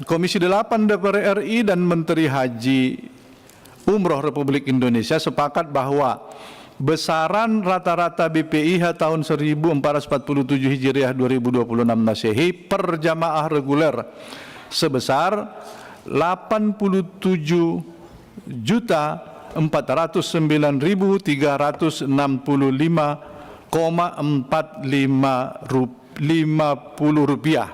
Komisi 8 DPR RI dan Menteri Haji Umroh Republik Indonesia sepakat bahwa besaran rata-rata BPIH tahun 1447 Hijriah 2026 Masehi per jamaah reguler sebesar 87.495,50 rupiah,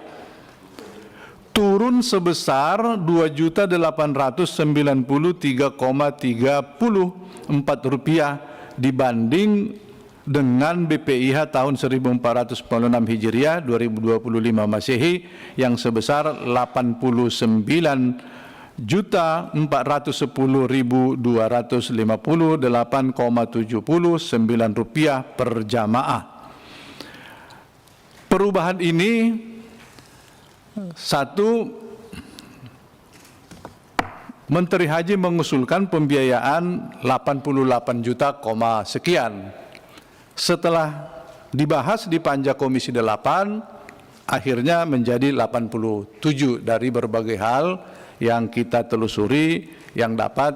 turun sebesar 2.893,34 rupiah dibanding dengan BPIH tahun 1446 Hijriah 2025 Masehi yang sebesar 89.210.258,79 rupiah per jamaah. Perubahan ini satu, Menteri Haji mengusulkan pembiayaan 88 juta, sekian. Setelah dibahas di panja Komisi 8, akhirnya menjadi 87 dari berbagai hal yang kita telusuri yang dapat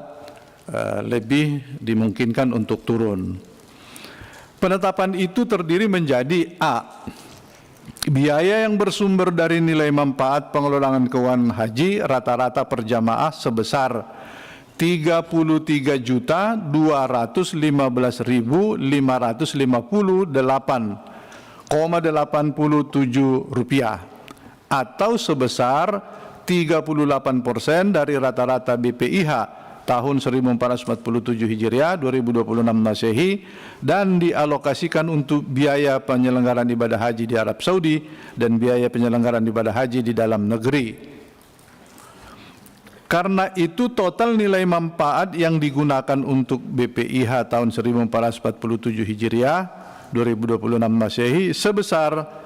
lebih dimungkinkan untuk turun. Penetapan itu terdiri menjadi A. Biaya yang bersumber dari nilai manfaat pengelolaan keuangan haji rata-rata per jamaah sebesar 33.250.558,87 rupiah atau sebesar 38% dari rata-rata BPIH tahun 1447 Hijriah 2026 Masehi dan dialokasikan untuk biaya penyelenggaraan ibadah haji di Arab Saudi dan biaya penyelenggaraan ibadah haji di dalam negeri. Karena itu total nilai manfaat yang digunakan untuk BPIH tahun 1447 Hijriah 2026 Masehi sebesar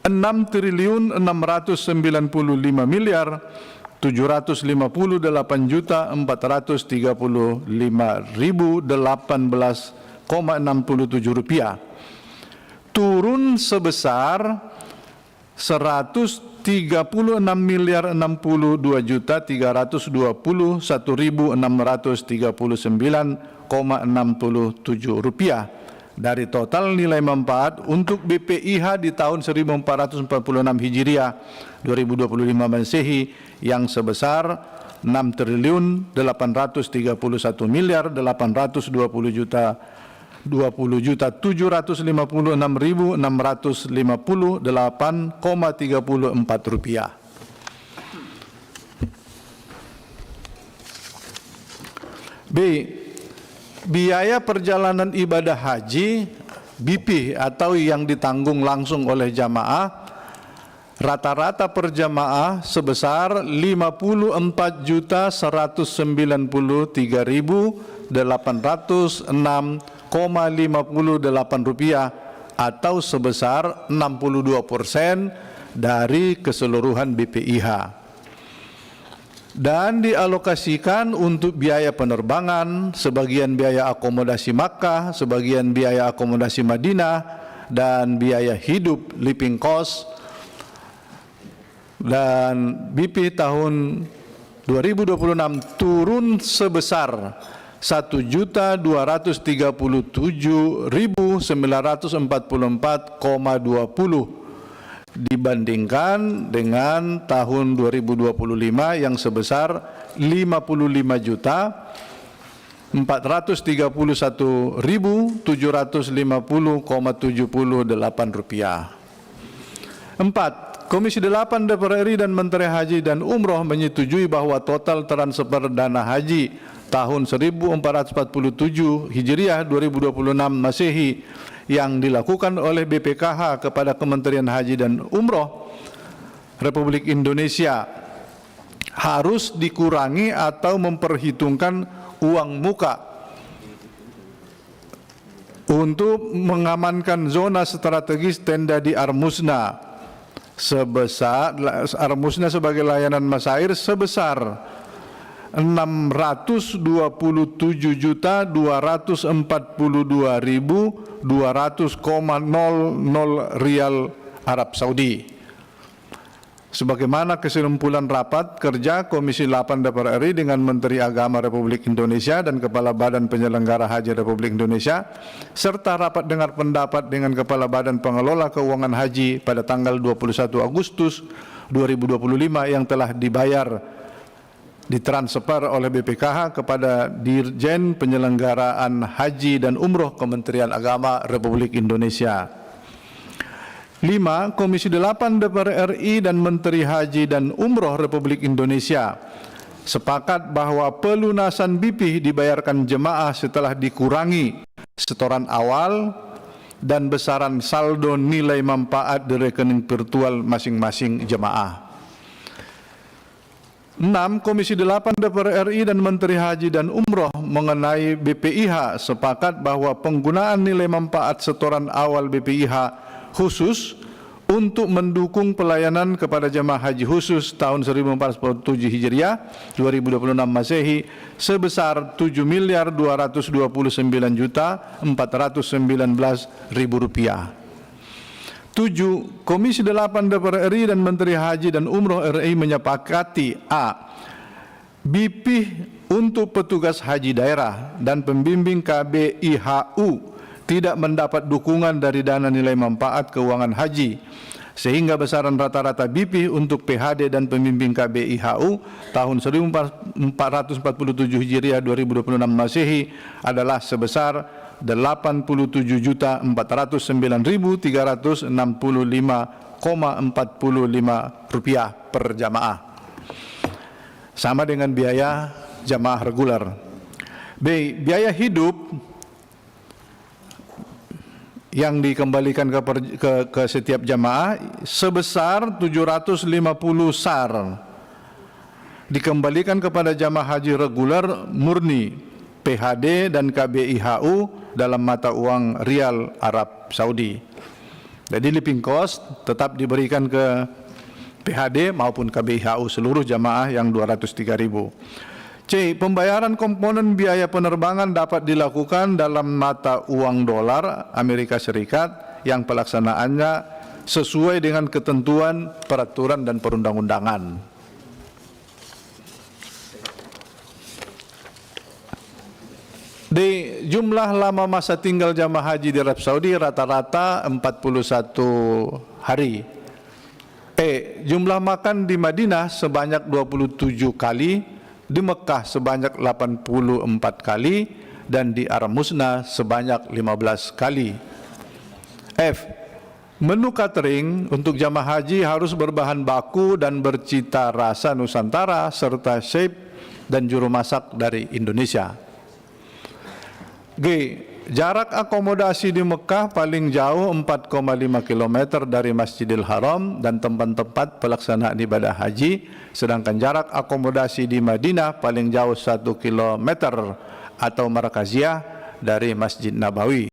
6.068.435.435.018,67 rupiah, turun sebesar 132.631.639,67 rupiah dari total nilai manfaat untuk BPIH di tahun 1446 Hijriah 2025 Masehi yang sebesar 6.820.756.658,34 rupiah. B. Biaya perjalanan ibadah haji BP atau yang ditanggung langsung oleh jamaah rata-rata per jamaah sebesar 54.433.806,58 rupiah atau sebesar 62% dari keseluruhan BPIH. Dan dialokasikan untuk biaya penerbangan, sebagian biaya akomodasi Makkah, sebagian biaya akomodasi Madinah, dan biaya hidup living cost. Dan BP tahun 2026 turun sebesar 1.237.944,20 dibandingkan dengan tahun 2025 yang sebesar 55.431.750,78 rupiah. 4. Komisi 8 DPR RI dan Menteri Haji dan Umroh menyetujui bahwa total transfer dana haji tahun 1447 Hijriah 2026 Masehi yang dilakukan oleh BPKH kepada Kementerian Haji dan Umroh Republik Indonesia harus dikurangi atau memperhitungkan uang muka untuk mengamankan zona strategis tenda di Armusna sebesar Armusna sebagai layanan masyair sebesar 627.242.200,00 rial Arab Saudi. Sebagaimana kesimpulan rapat kerja Komisi 8 DPR RI dengan Menteri Agama Republik Indonesia dan Kepala Badan Penyelenggara Haji Republik Indonesia, serta rapat dengar pendapat dengan Kepala Badan Pengelola Keuangan Haji pada tanggal 21 Agustus 2025 yang telah ditransfer oleh BPKH kepada Dirjen Penyelenggaraan Haji dan Umroh Kementerian Agama Republik Indonesia. 5. Komisi 8 DPR RI dan Menteri Haji dan Umroh Republik Indonesia sepakat bahwa pelunasan BP dibayarkan jemaah setelah dikurangi setoran awal dan besaran saldo nilai manfaat di rekening virtual masing-masing jemaah. 6. Komisi 8 DPR RI dan Menteri Haji dan Umroh mengenai BPIH sepakat bahwa penggunaan nilai manfaat setoran awal BPIH khusus untuk mendukung pelayanan kepada jemaah haji khusus tahun 1447 Hijriah 2026 Masehi sebesar Rp7.229.419.000. 7. Komisi 8 DPR RI dan Menteri Haji dan Umroh RI menyepakati a. BP untuk petugas haji daerah dan pembimbing KBIHU tidak mendapat dukungan dari dana nilai manfaat keuangan haji, sehingga besaran rata-rata BP untuk PHD dan pembimbing KBIHU tahun 1447 Hijriah 2026 Masehi adalah sebesar Rp84.395,45 per jamaah, sama dengan biaya jamaah reguler. B. Biaya hidup yang dikembalikan ke setiap jamaah sebesar 750 SAR dikembalikan kepada jamaah haji reguler murni PHD dan KBIHU dalam mata uang rial Arab Saudi. Jadi living cost tetap diberikan ke PHD maupun KBIHU seluruh jamaah yang 203.000. C. Pembayaran komponen biaya penerbangan dapat dilakukan dalam mata uang dolar Amerika Serikat yang pelaksanaannya sesuai dengan ketentuan peraturan dan perundang-undangan. D. Jumlah lama masa tinggal jamaah haji di Arab Saudi rata-rata 41 hari. E. Jumlah makan di Madinah sebanyak 27 kali, di Mekah sebanyak 84 kali, dan di Arab Musna sebanyak 15 kali. F. Menu catering untuk jamaah haji harus berbahan baku dan bercita rasa Nusantara serta chef dan juru masak dari Indonesia. G. Jarak akomodasi di Mekah paling jauh 4,5 km dari Masjidil Haram dan tempat-tempat pelaksanaan ibadah haji, sedangkan jarak akomodasi di Madinah paling jauh 1 km atau markaziah dari Masjid Nabawi.